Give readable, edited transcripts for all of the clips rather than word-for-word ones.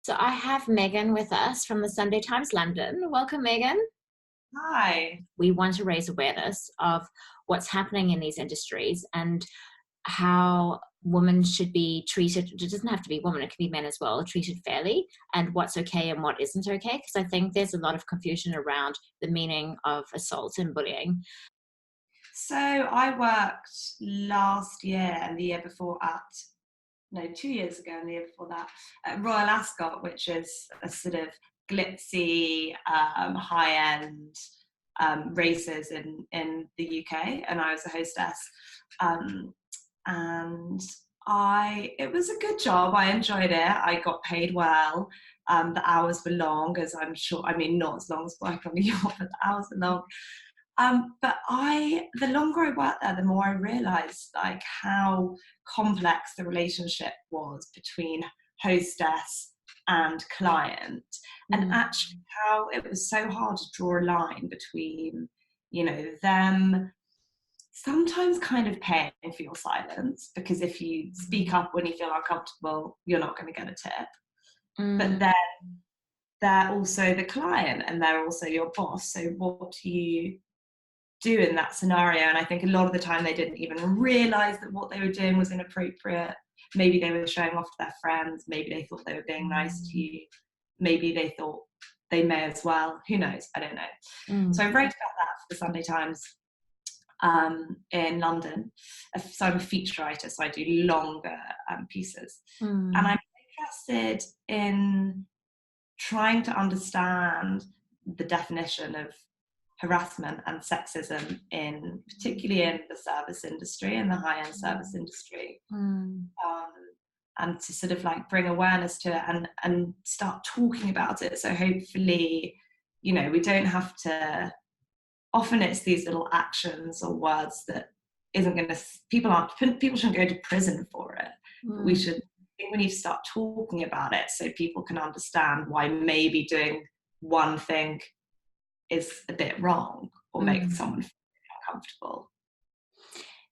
So I have Megan with us from the Sunday Times London. Welcome, Megan. Hi. We want to raise awareness of what's happening in these industries and how women should be treated. It doesn't have to be women, it can be men as well, treated fairly, and what's okay and what isn't okay. Because I think there's a lot of confusion around the meaning of assault and bullying. So I worked last year and the year before no, 2 years ago and the year before that at Royal Ascot, which is a sort of glitzy, high-end races in the UK, and I was a hostess. Um, and it was a good job. I enjoyed it. I got paid well. The hours were long, as I'm sure. I mean, not as long as working on the yacht, but the hours were long. The longer I worked there, the more I realized like how complex the relationship was between hostess and client, and Mm. actually how it was so hard to draw a line between, them sometimes kind of paying for your silence, because if you speak up when you feel uncomfortable, you're not going to get a tip. But Mm. then they're also the client and they're also your boss. So what do you do in that scenario? And I think a lot of the time they didn't even realize that what they were doing was inappropriate. Maybe they were showing off to their friends. Maybe they thought they were being nice to you. Maybe they thought they may as well. Who knows? I don't know. So I Mm. wrote about that for the Sunday Times in London. So I'm a feature writer, so I do longer pieces. And Mm. I'm interested in trying to understand the definition of harassment and sexism particularly in the service industry and the high-end service industry, Mm. um, and to sort of like bring awareness to it and start talking about it. So hopefully, we don't have to. Often it's these little actions or words that isn't going to. People shouldn't go to prison for it, but we Mm. should. I think we need to start talking about it so people can understand why maybe doing one thing is a bit wrong or make Mm. someone feel uncomfortable.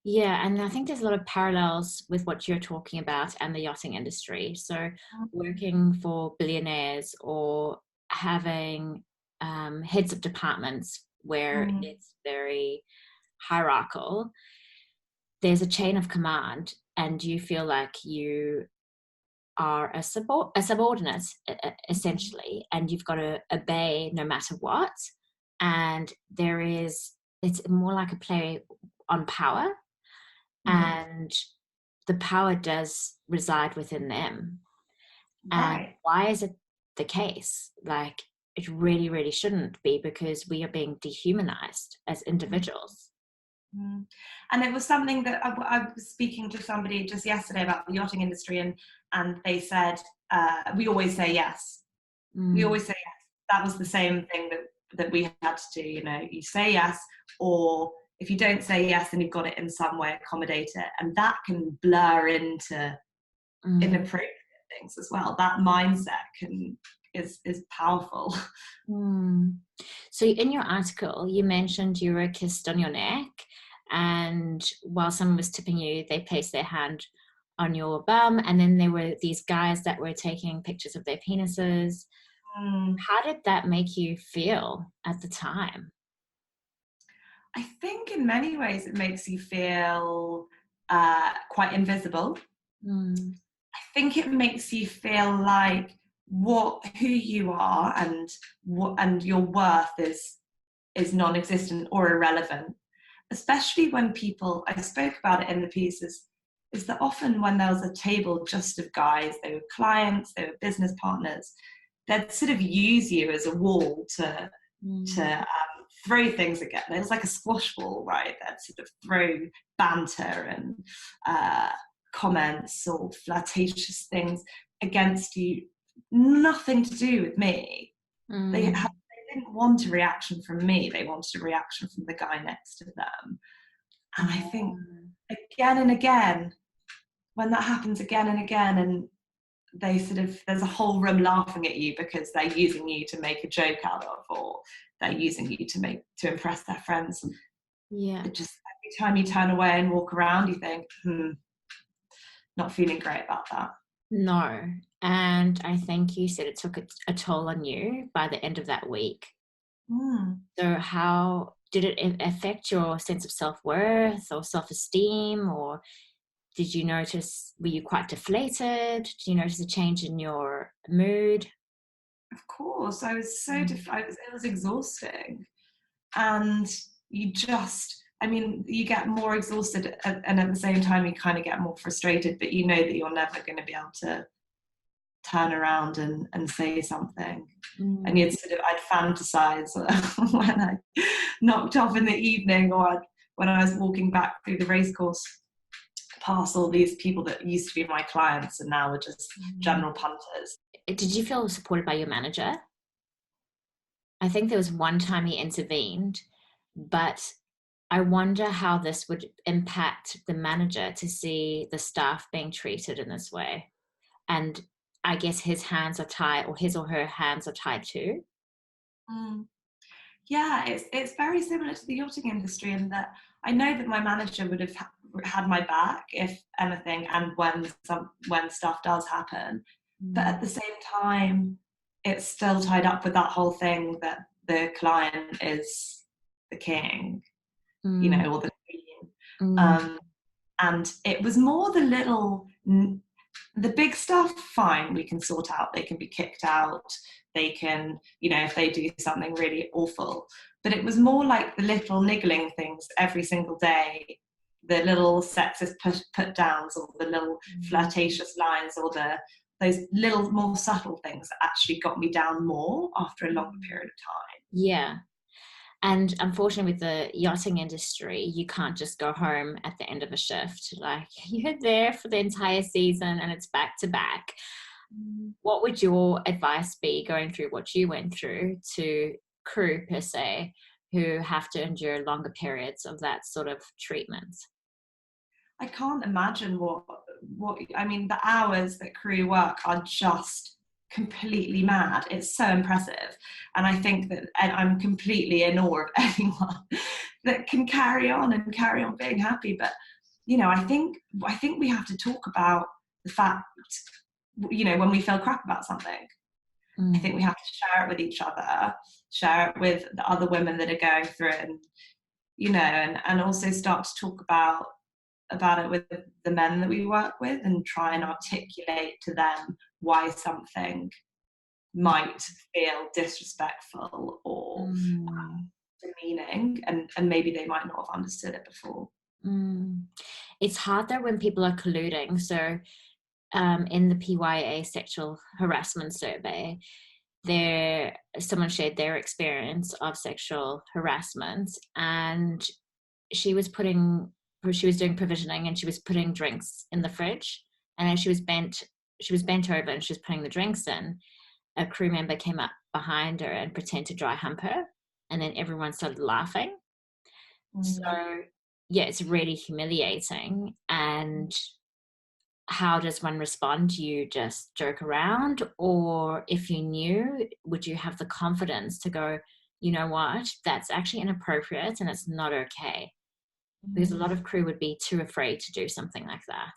Yeah, and I think there's a lot of parallels with what you're talking about and the yachting industry. So, working for billionaires or having heads of departments where Mm, it's very hierarchical, there's a chain of command, and you feel like you are a subordinate, essentially, and you've got to obey no matter what. And it's more like a play on power, mm, and the power does reside within them. And right. why is it the case? Like, it really, really shouldn't be, because we are being dehumanized as individuals. Mm. And it was something that I was speaking to somebody just yesterday about the yachting industry, and they said, we always say yes. We Mm. always say yes. That was the same thing that we had to do. You say yes, or if you don't say yes, then you've got to in some way accommodate it, and that can blur into Mm. inappropriate things as well. That mindset is powerful. Mm. So, in your article, you mentioned you were kissed on your neck, and while someone was tipping you, they placed their hand on your bum, and then there were these guys that were taking pictures of their penises. Mm. How did that make you feel at the time? I think in many ways it makes you feel quite invisible. Mm. I think it makes you feel like who you are and your worth is non-existent or irrelevant. Especially when people, I spoke about it in the pieces, is that often when there was a table just of guys, they were clients, they were business partners, they'd sort of use you as a wall to Mm. throw things again. It was like a squash ball, right? They'd sort of throw banter and comments or flirtatious things against you. Nothing to do with me. Mm. They didn't want a reaction from me. They wanted a reaction from the guy next to them. And I think again and again, when that happens again and again, and there's a whole room laughing at you because they're using you to make a joke out of, or they're using you to impress their friends. Yeah. It just, every time you turn away and walk around, you think, not feeling great about that. No. And I think you said it took a toll on you by the end of that week. Mm. So how did it affect your sense of self-worth or self-esteem, or did you notice, were you quite deflated? Did you notice a change in your mood? Of course, I was so Mm. it was exhausting, and you just, I mean, you get more exhausted, and at the same time, you kind of get more frustrated. But you know that you're never going to be able to turn around and say something. And Mm. you'd sort of, I'd fantasize when I knocked off in the evening, or when I was walking back through the racecourse past all these people that used to be my clients and now are just Mm. general punters. Did you feel supported by your manager? I think there was one time he intervened, but I wonder how this would impact the manager to see the staff being treated in this way. And I guess his hands are tied, or his or her hands are tied too. Mm. Yeah, it's very similar to the yachting industry in that I know that my manager would have had my back if anything, and when stuff does happen. But Mm. at the same time, it's still tied up with that whole thing that the client is the king, you Mm. know, or the queen. Mm. Um, and it was more the big stuff, fine, we can sort out. They can be kicked out. They can, you know, if they do something really awful. But it was more like the little niggling things every single day, the little sexist put downs, or the little Mm. flirtatious lines, or those little more subtle things that actually got me down more after a longer period of time. Yeah. And unfortunately, with the yachting industry, you can't just go home at the end of a shift. Like, you're there for the entire season and it's back to back. What would your advice be going through what you went through to crew per se who have to endure longer periods of that sort of treatment? I can't imagine what I mean. The hours that crew work are just completely mad. It's so impressive, and I think that, and I'm completely in awe of anyone that can carry on being happy. But you know, I think we have to talk about the fact, you know, when we feel crap about something. I Mm. think we have to share it with each other, share it with the other women that are going through it, and you know, and also start to talk about it with the men that we work with, and try and articulate to them why something might feel disrespectful or Mm. demeaning, and maybe they might not have understood it before. Mm. It's hard though when people are colluding. So, in the PYA sexual harassment survey, there someone shared their experience of sexual harassment, and she was putting she was doing provisioning and she was putting drinks in the fridge, and as she was bent over and she was putting the drinks in, a crew member came up behind her and pretended to dry hump her, and then everyone started laughing. Mm. So yeah, it's really humiliating. And how does one respond? Do you just joke around? Or if you knew, would you have the confidence to go, you know what, that's actually inappropriate and it's not okay? Because a Mm. lot of crew would be too afraid to do something like that.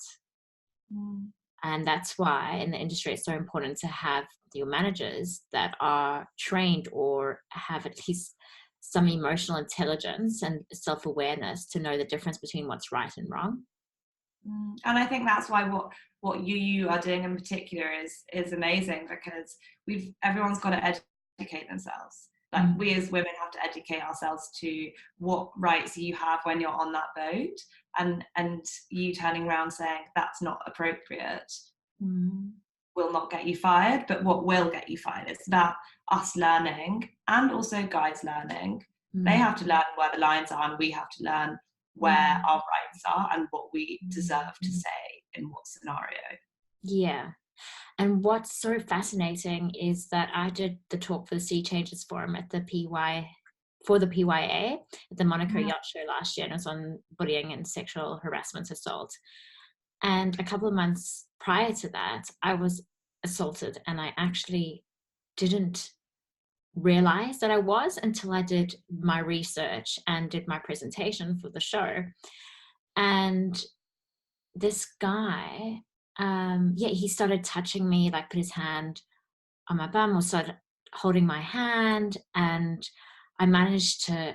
Mm. And that's why in the industry it's so important to have your managers that are trained or have at least some emotional intelligence and self-awareness to know the difference between what's right and wrong. And I think that's why what you are doing in particular is amazing, because everyone's got to educate themselves. Like, Mm. we as women have to educate ourselves to what rights you have when you're on that boat, and you turning around saying that's not appropriate Mm. will not get you fired, but what will get you fired. It's about us learning, and also guys learning. They Mm. have to learn where the lines are, and we have to learn where Mm. our rights are and what we deserve to say in what scenario. Yeah. And what's so fascinating is that I did the talk for the Sea Changes Forum at the for the PYA at the Monaco Mm. Yacht Show last year, and it was on bullying and sexual harassment assault. And a couple of months prior to that, I was assaulted, and I actually didn't realize that I was until I did my research and did my presentation for the show. And this guy yeah, he started touching me, like put his hand on my bum or started holding my hand, and I managed to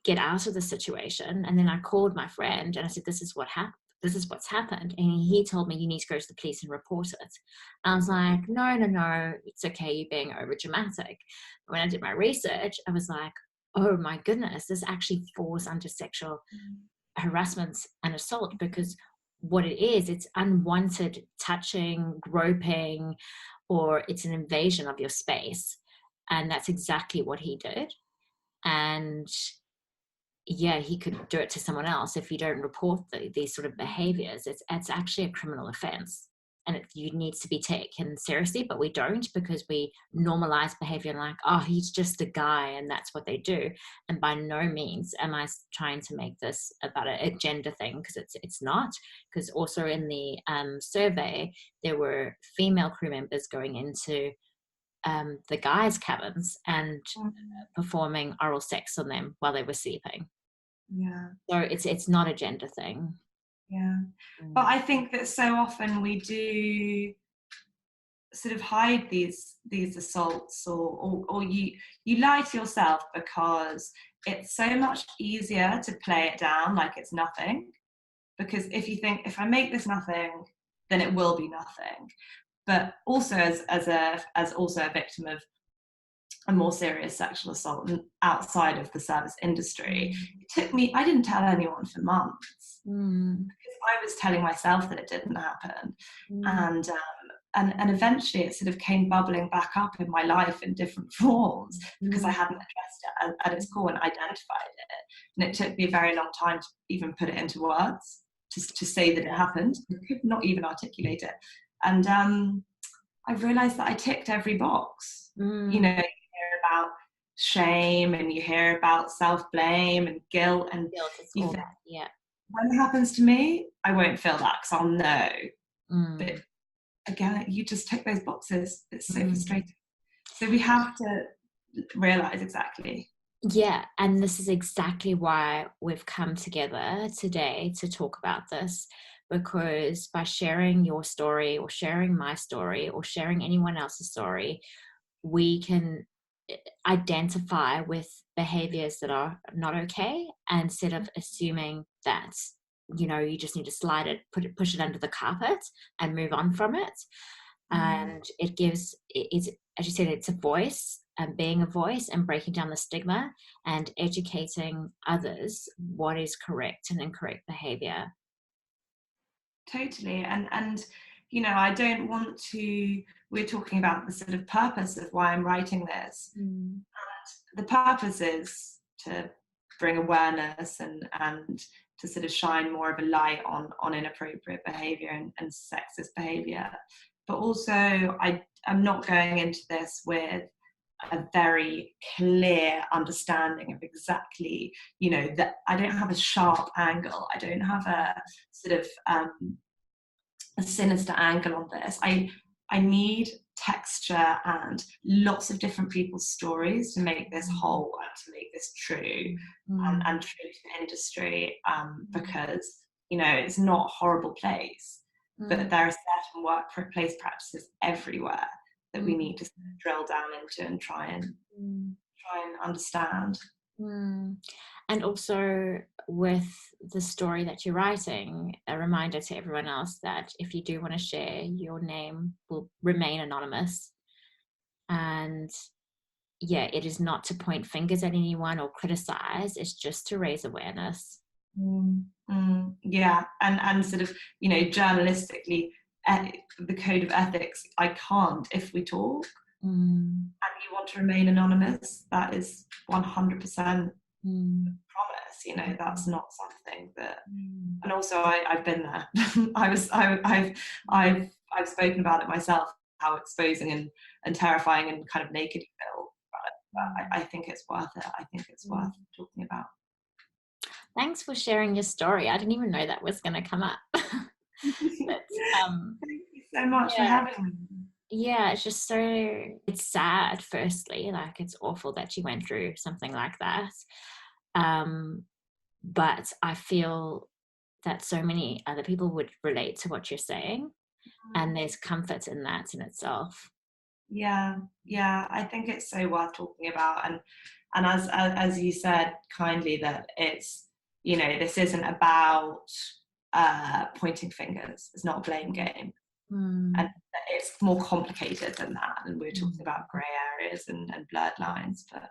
get out of the situation. And then I called my friend and I said, this is what happened. This is what's happened. And he told me, you need to go to the police and report it. I was like, no, it's okay, you're being over dramatic. When I did my research, I was like, oh my goodness, this actually falls under sexual harassment and assault, because what it is, it's unwanted touching, groping, or it's an invasion of your space. And that's exactly what he did. And yeah, he could do it to someone else if you don't report these sort of behaviors. It's actually a criminal offense, and you needs to be taken seriously, but we don't, because we normalize behavior and like, oh, he's just a guy and that's what they do. And by no means am I trying to make this about a gender thing, because it's not. Because also in the survey, there were female crew members going into the guys' cabins and performing oral sex on them while they were sleeping. Yeah. So it's not a gender thing. Yeah. But I think that so often we do sort of hide these assaults, or you lie to yourself, because it's so much easier to play it down like it's nothing. Because if you think, if I make this nothing, then it will be nothing. But also as also a victim of a more serious sexual assault outside of the service industry, I didn't tell anyone for months, because I was telling myself that it didn't happen. And eventually it sort of came bubbling back up in my life in different forms, because I hadn't addressed it at its core and identified it. And it took me a very long time to even put it into words, to say that it happened. I could not even articulate it. And I realized that I ticked every box. You know, about shame, and you hear about self-blame and guilt, and Guilt, you think, yeah. when it happens to me, I won't feel that because I'll know. But again, you just tick those boxes. It's so frustrating. So we have to realize exactly. Yeah, and this is exactly why we've come together today to talk about this, because by sharing your story or sharing my story or sharing anyone else's story, we can identify with behaviors that are not okay, instead of assuming that, you know, you just need to slide it, push it under the carpet and move on from it. And it gives, it's, as you said, it's a voice, and being a voice and breaking down the stigma and educating others what is correct and incorrect behavior. Totally. And you know, I don't want to, we're talking about the sort of purpose of why I'm writing this. And the purpose is to bring awareness and to sort of shine more of a light on inappropriate behavior and sexist behavior. But also I'm not going into this with a very clear understanding of exactly, you know, that I don't have a sharp angle. I don't have a sort of a sinister angle on this. I need texture and lots of different people's stories to make this whole and to make this true, and true to the industry, because, you know, it's not a horrible place, but there are certain workplace practices everywhere that we need to drill down into and try and understand. And also, with the story that you're writing, a reminder to everyone else that if you do want to share, your name will remain anonymous. And yeah, it is not to point fingers at anyone or criticize, it's just to raise awareness. Yeah, and sort of, you know, journalistically, the code of ethics, I can't, if we talk and you want to remain anonymous, that is 100% promise. You know, that's not something that. And also, I've been there. I've spoken about it myself, how exposing and terrifying and kind of naked you feel. But I think it's worth it. I think it's worth talking about. Thanks for sharing your story. I didn't even know that was going to come up. But, Thank you so much for having me. Yeah, it's just so, it's sad, firstly, like it's awful that you went through something like that. But I feel that so many other people would relate to what you're saying. and there's comfort in that in itself. Yeah, yeah, I think it's so worth talking about, and as you said kindly, that it's, you know, this isn't about pointing fingers. It's not a blame game, and it's more complicated than that. And we're talking about grey areas and blurred lines, but